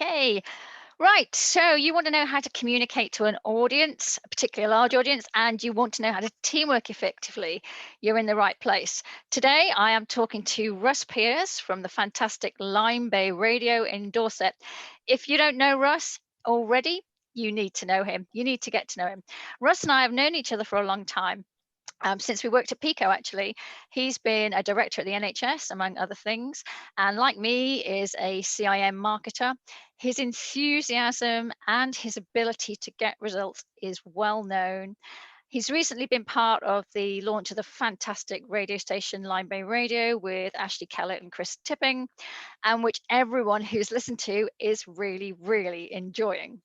Okay, right. So you want to know how to communicate to an audience, a particularly large audience, and you want to know how to teamwork effectively. You're in the right place. Today, I am talking to Russ Pearce from the fantastic Lyme Bay Radio in Dorset. If you don't know Russ already, you need to know him. You need to get to know him. Russ and I have known each other for a long time. Since we worked at Pico, actually. He's been a director at the NHS, among other things, and like me, is a CIM marketer. His enthusiasm and his ability to get results is well known. He's recently been part of the launch of the fantastic radio station Lyme Bay Radio with Ashley Kellett and Chris Tipping, and which everyone who's listened to is really, really enjoying.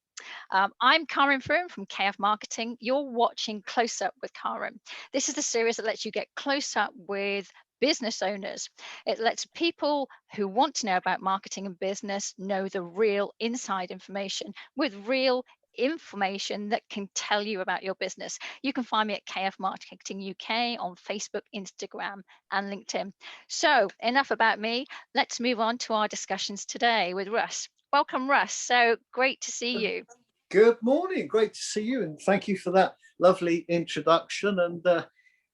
I'm Karin from KF Marketing. You're watching Close Up with Karin. This is the series that lets you get close up with business owners. It lets people who want to know about marketing and business know the real inside information with real information that can tell you about your business. You can find me at KF Marketing UK on Facebook, Instagram, and LinkedIn. So enough about me. Let's move on to our discussions today with Russ. Welcome, Russ. So great to see you. Good morning. Great to see you, and thank you for that lovely introduction. And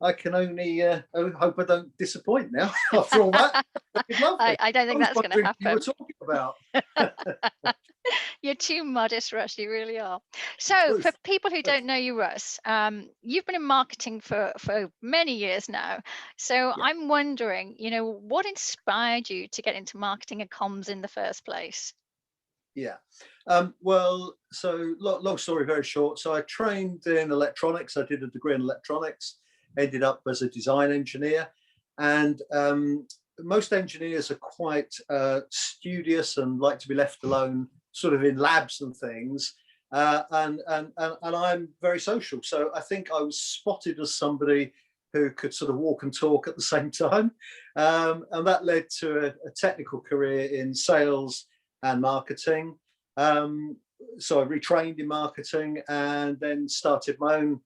I can only hope I don't disappoint now after all that. I don't think that's going to happen. You were talking about. You're too modest, Russ. You really are. So, for people who don't know you, Russ, you've been in marketing for many years now. So, yeah. I'm wondering, what inspired you to get into marketing and comms in the first place? Yeah. Well, so long story very short. So I trained in electronics. I did a degree in electronics, ended up as a design engineer. And most engineers are quite studious and like to be left alone, sort of in labs and things. And I'm very social. So I think I was spotted as somebody who could sort of walk and talk at the same time. And that led to a technical career in sales and marketing. So I retrained in marketing and then started my own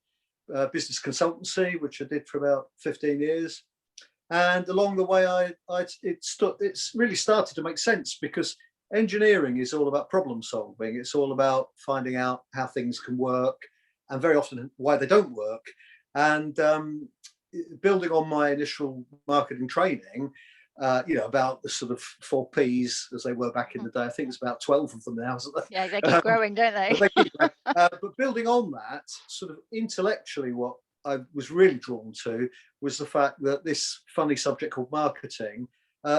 business consultancy, which I did for about 15 years. And along the way, it's really started to make sense, because engineering is all about problem solving. It's all about finding out how things can work, and very often why they don't work. And building on my initial marketing training, about the sort of 4 Ps as they were back in the day. I think it's about 12 of them now. Yeah, they keep growing, don't they? But building on that, sort of intellectually, what I was really drawn to was the fact that this funny subject called marketing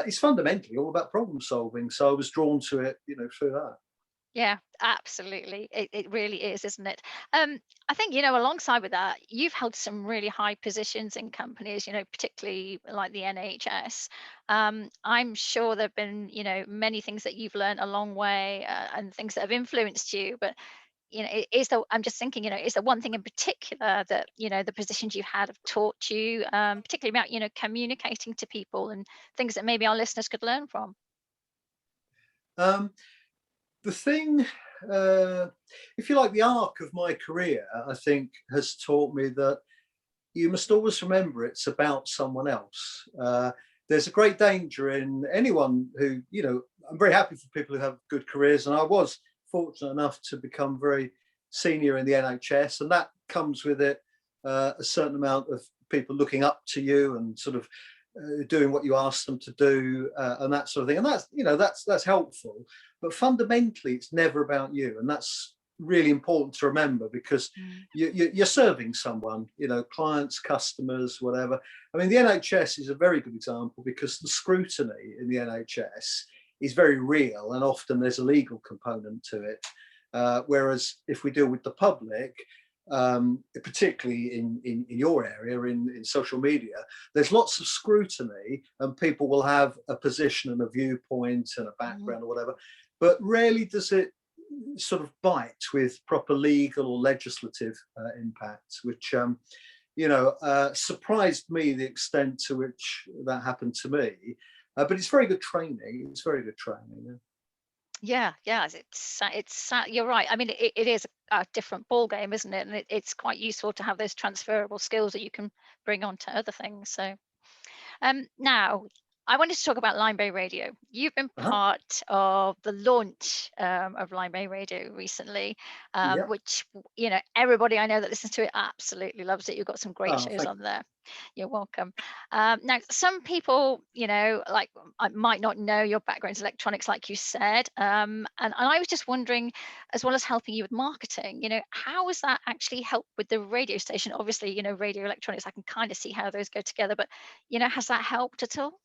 is fundamentally all about problem solving. So I was drawn to it, through that. Yeah, absolutely. It really is, isn't it? I think, alongside with that, you've held some really high positions in companies, particularly like the NHS. I'm sure there have been, many things that you've learned along the way and things that have influenced you. But, I'm just thinking, is there one thing in particular that, the positions you've had have taught you, particularly about, communicating to people and things that maybe our listeners could learn from? The thing, if you like, the arc of my career, I think, has taught me that you must always remember it's about someone else. There's a great danger in anyone who, I'm very happy for people who have good careers, and I was fortunate enough to become very senior in the NHS, and that comes with it a certain amount of people looking up to you and sort of doing what you ask them to do, and that sort of thing. And that's helpful. But fundamentally, it's never about you, and that's really important to remember, because you're serving someone, clients, customers, whatever. I mean, the NHS is a very good example, because the scrutiny in the NHS is very real, and often there's a legal component to it. Whereas if we deal with the public, particularly in your area, in social media, there's lots of scrutiny, and people will have a position and a viewpoint and a background or whatever, but rarely does it sort of bite with proper legal or legislative impact, which surprised me, the extent to which that happened to me. But it's very good training. It's very good training. Yeah, it's you're right. I mean, it is a different ball game, isn't it? And it's quite useful to have those transferable skills that you can bring on to other things. So, now I wanted to talk about Lyme Bay Radio. You've been Uh-huh. part of the launch of Lyme Bay Radio recently, Yeah. which, everybody I know that listens to it absolutely loves it. You've got some great Oh, shows thank on there. You're welcome. Now, some people, like I might not know your background's electronics, like you said. And I was just wondering, as well as helping you with marketing, how has that actually helped with the radio station? Obviously, radio electronics, I can kind of see how those go together, but, has that helped at all?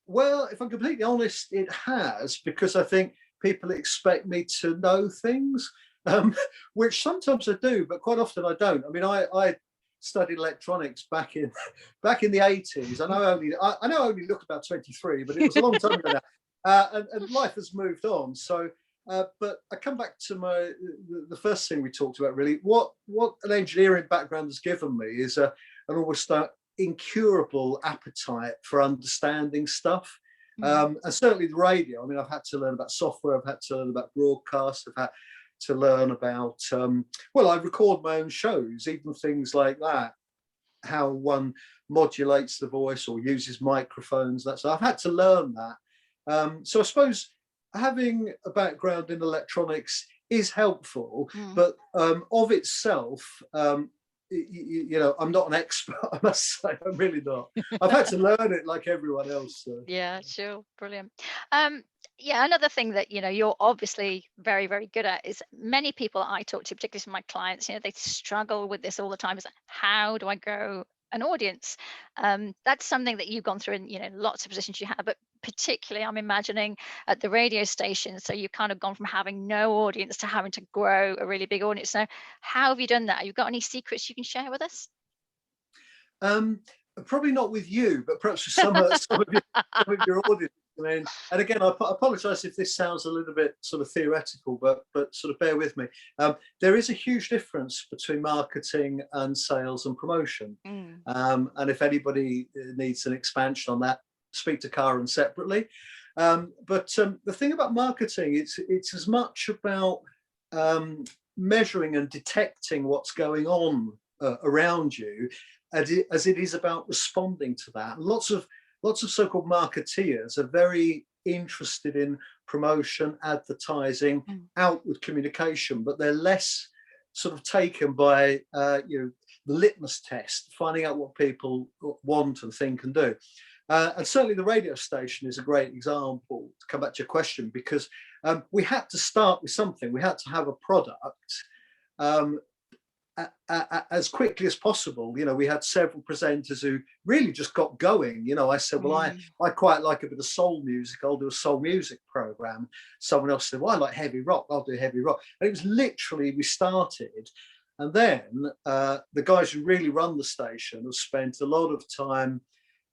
Well, if I'm completely honest, it has, because I think people expect me to know things, which sometimes I do, but quite often I don't. I mean, I studied electronics back in the 80s. I know I only look about 23, but it was a long time ago now. And life has moved on. So, but I come back to the first thing we talked about. Really, what an engineering background has given me is an almost incurable appetite for understanding stuff. And certainly the radio. I mean, I've had to learn about software. I've had to learn about broadcast. I've had to learn about, I record my own shows, even things like that, how one modulates the voice or uses microphones. So I've had to learn that. So I suppose having a background in electronics is helpful, but of itself, I'm not an expert, I must say. I'm really not. I've had to learn it like everyone else. So. Yeah, sure. Brilliant. Yeah, another thing that, you're obviously very, very good at is many people I talk to, particularly some of my clients, they struggle with this all the time. Is how do I grow an audience? That's something that you've gone through in, lots of positions you have, but particularly I'm imagining at the radio station. So you've kind of gone from having no audience to having to grow a really big audience. So how have you done that? Have you got any secrets you can share with us? Probably not with you, but perhaps with some of your audience. I mean, and again, I apologise if this sounds a little bit sort of theoretical, but sort of bear with me. There is a huge difference between marketing and sales and promotion. And if anybody needs an expansion on that, speak to Karin separately. But the thing about marketing, it's as much about measuring and detecting what's going on around you as it is about responding to that. Lots of so-called marketeers are very interested in promotion, advertising, outward communication, but they're less sort of taken by the litmus test, finding out what people want and think and do. And certainly the radio station is a great example, to come back to your question, because we had to start with something. We had to have a product as quickly as possible. We had several presenters who really just got going. I said, well, I quite like a bit of soul music. I'll do a soul music program. Someone else said, well, I like heavy rock. I'll do heavy rock. And it was literally, we started. And then the guys who really run the station have spent a lot of time,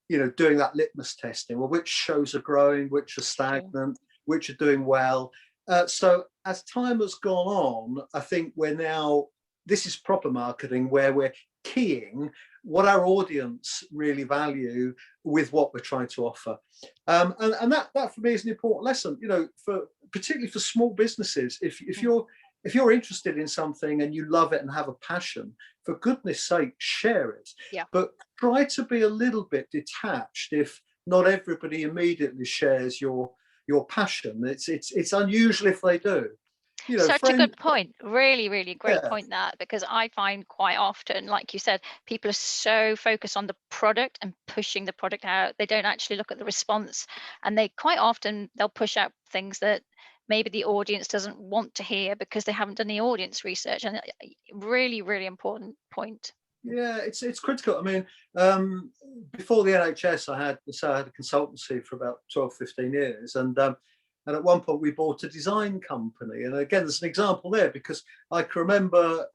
doing that litmus testing. Well, which shows are growing, which are stagnant, which are doing well. So as time has gone on, I think this is proper marketing, where we're keying what our audience really value with what we're trying to offer. And that for me is an important lesson, particularly for small businesses. If you're interested in something and you love it and have a passion, for goodness sake, share it. Yeah. But try to be a little bit detached if not everybody immediately shares your passion. It's unusual if they do. Such a good point. Really, really great point, that, because I find quite often, like you said, people are so focused on the product and pushing the product out. They don't actually look at the response, and quite often they'll push out things that maybe the audience doesn't want to hear because they haven't done the audience research. And really, really important point. Yeah, it's critical. I mean, before the NHS, I had a consultancy for about 12, 15 years. And at one point we bought a design company. And again, there's an example there, because I can remember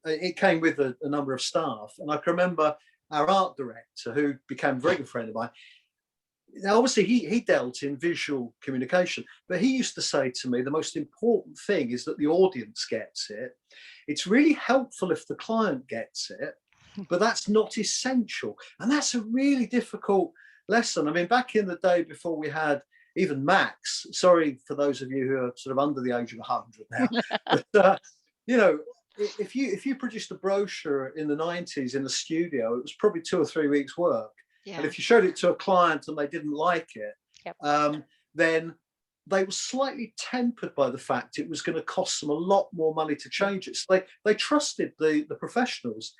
it came with a number of staff. And I can remember our art director, who became a very good friend of mine. Now, obviously, he dealt in visual communication, but he used to say to me, the most important thing is that the audience gets it. It's really helpful if the client gets it, but that's not essential. And that's a really difficult lesson. I mean, back in the day, before we had even Macs, sorry for those of you who are sort of under the age of 100 now, but if you produced a brochure in the 90s in the studio, it was probably 2 or 3 weeks work. And if you showed it to a client and they didn't like it, then they were slightly tempered by the fact it was going to cost them a lot more money to change it. So they trusted the professionals.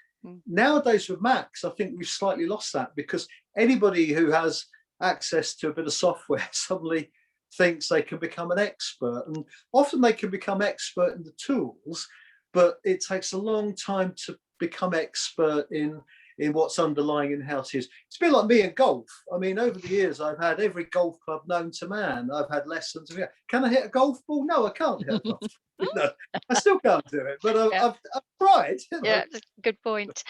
Nowadays with Macs, I think we've slightly lost that, because anybody who has access to a bit of software suddenly thinks they can become an expert. And often they can become expert in the tools, but it takes a long time to become expert in what's underlying in how it is. It's a bit like me in golf. I mean, over the years, I've had every golf club known to man. I've had lessons. Can I hit a golf ball? No, I can't hit a golf ball. I still can't do it, but I've tried. Yeah, that's a good point.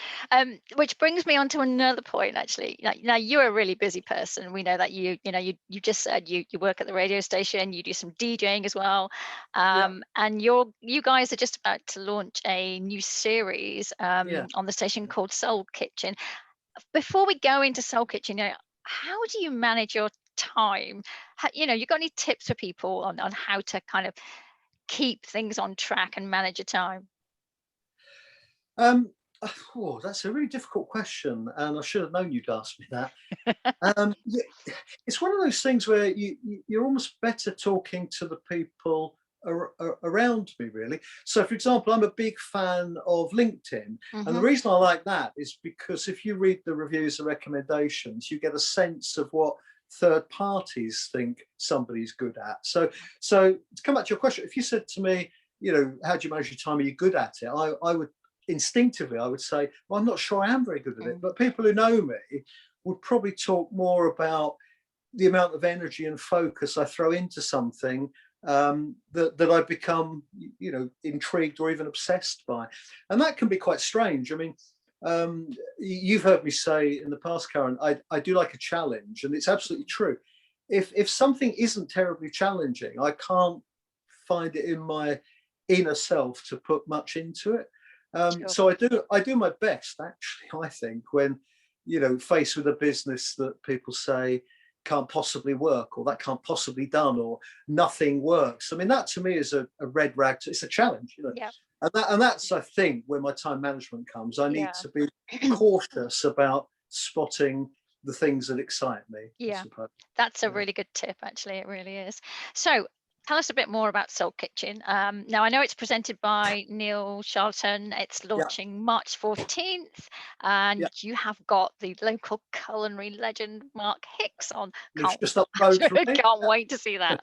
Which brings me on to another point, actually. Now you're a really busy person. We know that you just said you work at the radio station, you do some DJing as well. And you guys are just about to launch a new series on the station called Seoul Kitchen. Before we go into Seoul Kitchen, how do you manage your time? You got any tips for people on how to kind of keep things on track and manage your time? That's a really difficult question, and I should have known you'd ask me that. It's one of those things where you're almost better talking to the people around me, really. So, for example, I'm a big fan of LinkedIn, and the reason I like that is because if you read the reviews and recommendations, you get a sense of what third parties think somebody's good at. So to come back to your question, if you said to me, how do you manage your time? Are you good at it? I would instinctively, I would say, well, I'm not sure I am very good at it. But people who know me would probably talk more about the amount of energy and focus I throw into something that I become, intrigued or even obsessed by. And that can be quite strange. I mean, you've heard me say in the past, Karen, I do like a challenge, and it's absolutely true. If something isn't terribly challenging, I can't find it in my inner self to put much into it. So I do my best, actually, I think, when faced with a business that people say can't possibly work, or that can't possibly done, or nothing works. I mean, that to me is a red rag. It's a challenge, And that's, I think, where my time management comes. I need to be cautious about spotting the things that excite me. Yeah, that's a really good tip, actually. It really is. So tell us a bit more about Seoul Kitchen. Now, I know it's presented by Neil Charlton. It's launching March 14th, and you have got the local culinary legend Mark Hicks on. Can't wait to see that.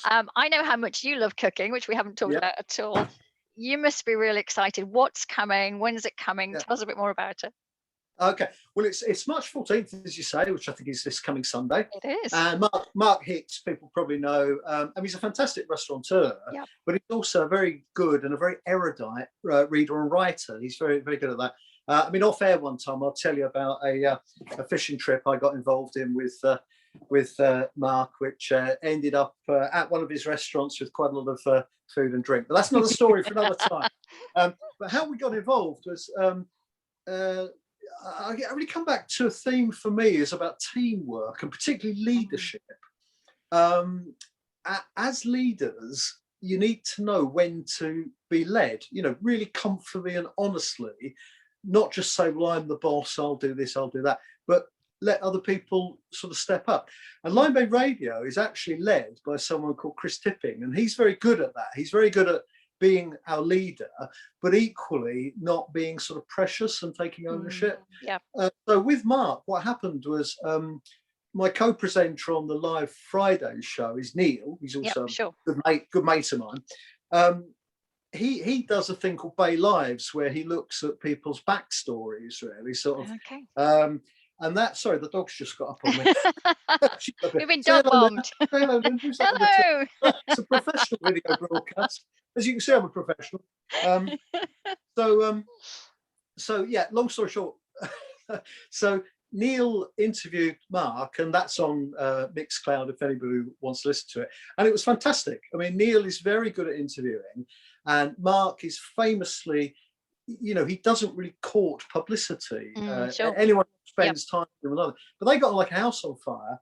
I know how much you love cooking, which we haven't talked about at all. You must be really excited. What's coming? When's it coming? Tell us a bit more about it. Okay, well, it's March 14th, as you say, which I think is this coming Sunday. It is. And Mark Hicks, people probably know, he's a fantastic restaurateur, but he's also a very good and a very erudite reader and writer. He's very, very good at that. Off air one time, I'll tell you about a fishing trip I got involved in with Mark, which ended up at one of his restaurants with quite a lot of food and drink. But that's another story for another time. But how we got involved was I really come back to a theme for me is about teamwork, and particularly leadership. As leaders, you need to know when to be led, really comfortably and honestly, not just say, well, I'm the boss, I'll do this, I'll do that, but let other people sort of step up. And Lyme Bay Radio is actually led by someone called Chris Tipping, and he's very good at that. He's very good at being our leader, but equally not being sort of precious and taking ownership. So with Mark, what happened was my co-presenter on the live Friday show is Neil. He's also a good mate of mine. He does a thing called Bay Lives, where he looks at people's backstories, really, sort of. And that, sorry, the dog's just got up on me. We've been dog bombed. Hello. It's a professional video broadcast. As you can see, I'm a professional. Long story short. So Neil interviewed Mark, and that's on Mixcloud if anybody wants to listen to it. And it was fantastic. I mean, Neil is very good at interviewing, and Mark is famously, he doesn't really court publicity. Anyone spends time with another. But they got like a house on fire.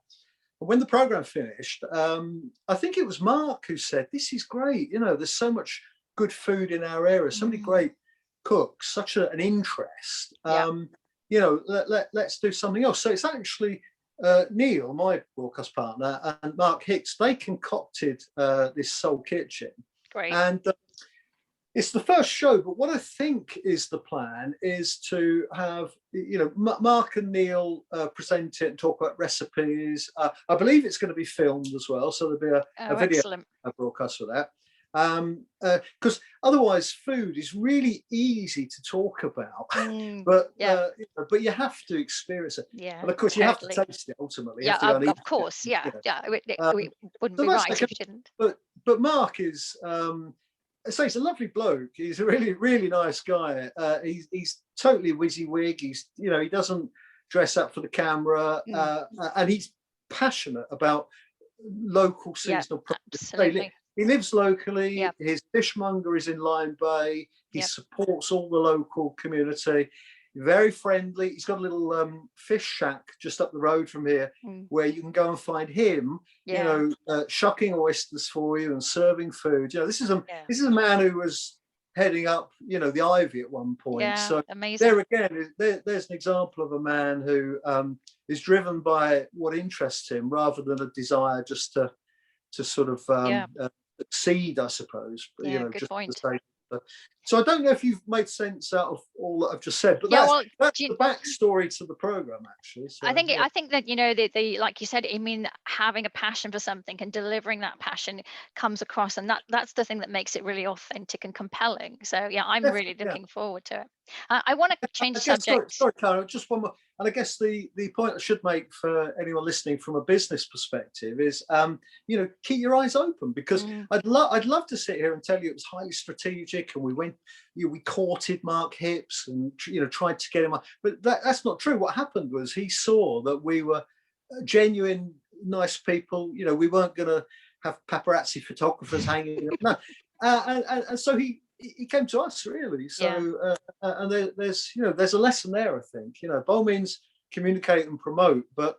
And when the program finished, I think it was Mark who said, "This is great. There's so much good food in our area, so many great cooks, such an interest. let's do something else. So it's actually Neil, my broadcast partner, and Mark Hicks, they concocted this Seoul Kitchen. Great. And it's the first show, but what I think is the plan is to have, Mark and Neil present it and talk about recipes. I believe it's going to be filmed as well, so there'll be a video broadcast for that. Because otherwise food is really easy to talk about, but you have to experience it. Yeah, and of course totally. You have to taste it ultimately. Yeah, of course. Yeah. It wouldn't be right if you didn't. But Mark is so he's a lovely bloke. He's a really, really nice guy. He's totally WYSIWYG. He doesn't dress up for the camera, and he's passionate about local seasonal produce. Absolutely. He lives locally. Yep. His fishmonger is in Lyme Bay. He supports all the local community. Very friendly. He's got a little fish shack just up the road from here, where you can go and find him. Shucking oysters for you and serving food. This is a man who was heading up, the Ivy at one point. Yeah, so amazing. There again, there's an example of a man who is driven by what interests him rather than a desire just to sort of succeed, I suppose. Good just point. to say. So I don't know if you've made sense out of all that I've just said, but that's the backstory to the program, actually. So, I think that the like you said, I mean, having a passion for something and delivering that passion comes across, and that's the thing that makes it really authentic and compelling. So I'm really looking forward to it. I want to change subject. Sorry, Karen, just one more. And I guess the point I should make for anyone listening from a business perspective is, keep your eyes open, because I'd love to sit here and tell you it was highly strategic, and we courted Mark Hicks and tried to get him on, but that's not true. What happened was he saw that we were genuine, nice people. We weren't going to have paparazzi photographers hanging up. No, and so he came to us, really. So and there's a lesson there, I think. By all means communicate and promote, but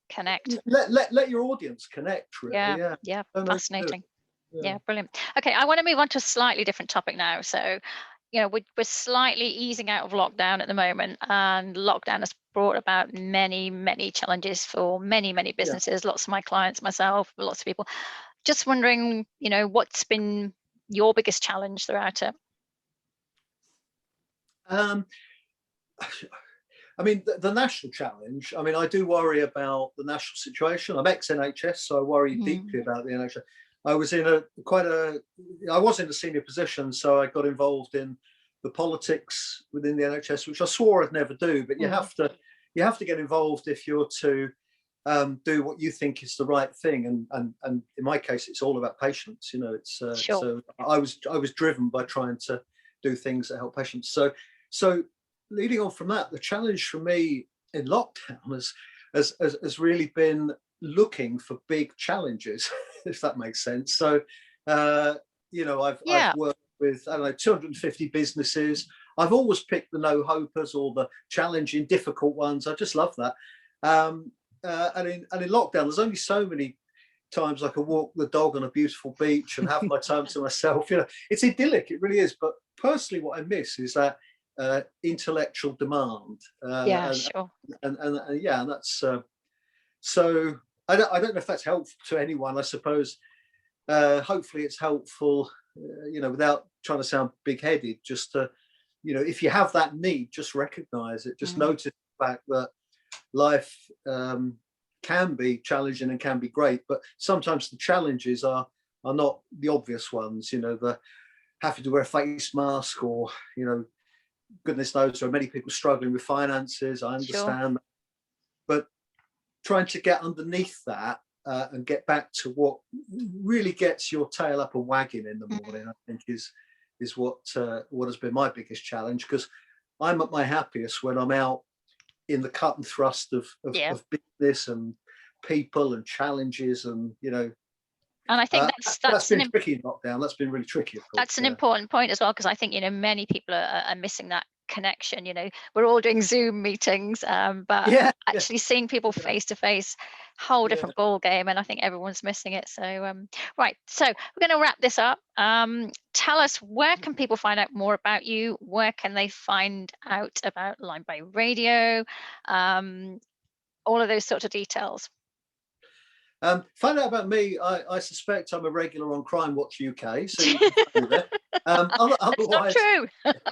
connect. Let your audience connect, really. Fascinating. Yeah, brilliant. Okay, I want to move on to a slightly different topic now. So we're slightly easing out of lockdown at the moment, and lockdown has brought about many challenges for many businesses. Lots of my clients, myself, lots of people. Just wondering, what's been your biggest challenge throughout it? I mean, the national challenge. I mean, I do worry about the national situation. I'm ex-NHS, so I worry deeply about the NHS. I was in a senior position, so I got involved in the politics within the NHS, which I swore I'd never do. But you have to get involved if you're to do what you think is the right thing, and in my case, it's all about patients. It's so I was driven by trying to do things that help patients. So leading on from that, the challenge for me in lockdown has really been looking for big challenges, if that makes sense. So I've worked with 250 businesses. I've always picked the no hopers or the challenging, difficult ones. I just love that. And in lockdown, there's only so many times I can walk the dog on a beautiful beach and have my time to myself. It's idyllic, it really is. But personally, what I miss is that intellectual demand. And that's so. I don't know if that's helpful to anyone. I suppose. Hopefully, it's helpful. Without trying to sound big-headed, just to, if you have that need, just recognise it. Just notice the fact that life can be challenging and can be great, but sometimes the challenges are not the obvious ones. The having to wear a face mask, or goodness knows there are many people struggling with finances. I understand, but trying to get underneath that and get back to what really gets your tail up and wagging in the morning, I think is what has been my biggest challenge, because I'm at my happiest when I'm out in the cut and thrust of business and people and challenges, and and I think that's been tricky in lockdown. That's been really tricky, of course. That's an important point as well, because I think many people are missing that connection. We're all doing Zoom meetings, but Yeah, actually seeing people yeah, face to face, whole yeah. different ball game, and I think everyone's missing it. So right, so we're going to wrap this up. Tell us, where can people find out more about you? Where can they find out about Lyme Bay Radio? All of those sorts of details. Find out about me. I suspect I'm a regular on Crime Watch UK, so you can find me there. That's not Otherwise, true.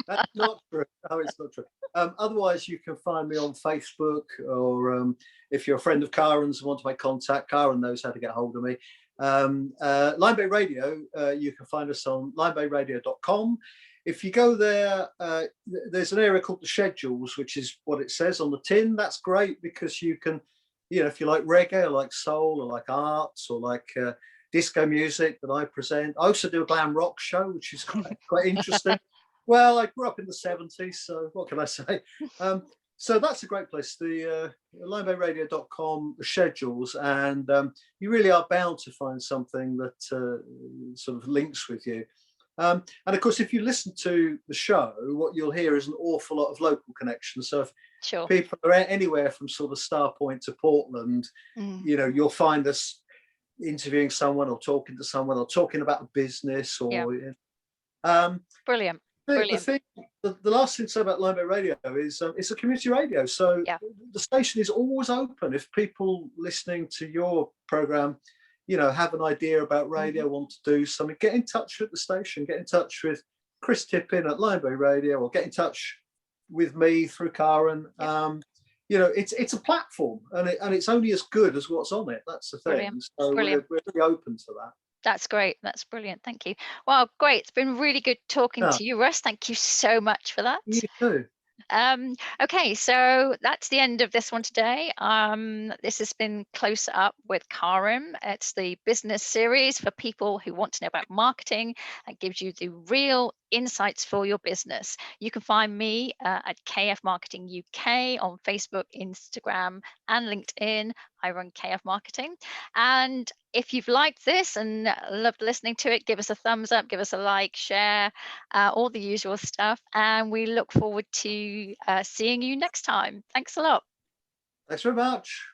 that's not true. No, it's not true. Otherwise, you can find me on Facebook, or if you're a friend of Karin's and want to make contact, Karin knows how to get hold of me. Lyme Bay Radio, you can find us on lymebayradio.com. If you go there, there's an area called the schedules, which is what it says on the tin. That's great because you can, if you like reggae or like soul or like arts or like disco music that I present. I also do a glam rock show, which is quite interesting. Well, I grew up in the 70s, so what can I say? So that's a great place, the lymebayradio.com, the schedules, and you really are bound to find something that sort of links with you. And of course, if you listen to the show, what you'll hear is an awful lot of local connections. So if Sure. people are anywhere from sort of Star Point to Portland, you'll find us interviewing someone or talking to someone or talking about a business or Brilliant. The last thing to say about Lyme Bay Radio is it's a community radio, so the station is always open. If people listening to your program have an idea about radio, want to do something, get in touch with the station, get in touch with Chris Tippin at Lyme Bay Radio, or get in touch with me through Karin. It's a platform, and it's only as good as what's on it. That's the thing. Brilliant. So we're really open to that. That's great. That's brilliant. Thank you. Well, great. It's been really good talking to you, Russ. Thank you so much for that. You too. Okay, so that's the end of this one today. This has been CloseUp with Karin. It's the business series for people who want to know about marketing and gives you the real insights for your business. You can find me at KF Marketing UK on Facebook, Instagram, and LinkedIn. I run KF Marketing. And if you've liked this and loved listening to it, give us a thumbs up, give us a like, share, all the usual stuff. And we look forward to seeing you next time. Thanks a lot. Thanks very much.